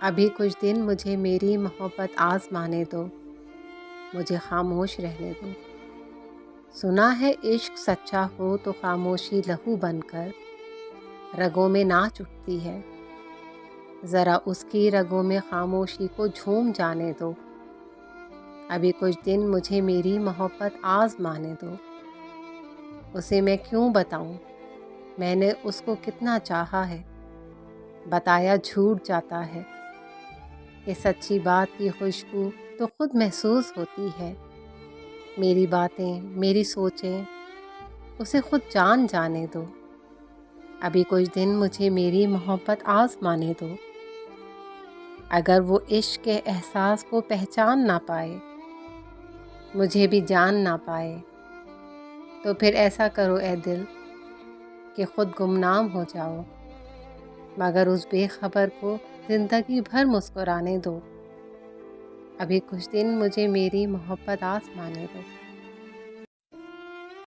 ابھی کچھ دن مجھے میری محبت آزمانے دو، مجھے خاموش رہنے دو۔ سنا ہے عشق سچا ہو تو خاموشی لہو بن کر رگوں میں ناچ اٹھتی ہے، ذرا اس کی رگوں میں خاموشی کو جھوم جانے دو۔ ابھی کچھ دن مجھے میری محبت آزمانے دو۔ اسے میں کیوں بتاؤں میں نے اس کو کتنا چاہا ہے، بتایا جھوٹ جاتا ہے کہ سچی بات کی خوشبو تو خود محسوس ہوتی ہے۔ میری باتیں، میری سوچیں اسے خود جان جانے دو۔ ابھی کچھ دن مجھے میری محبت آزمانے دو۔ اگر وہ عشق کے احساس کو پہچان نہ پائے، مجھے بھی جان نہ پائے، تو پھر ایسا کرو اے دل کہ خود گمنام ہو جاؤ، مگر اس بے خبر کو زندگی بھر مسکرانے دو۔ ابھی کچھ دن مجھے میری محبت آزمانے دو۔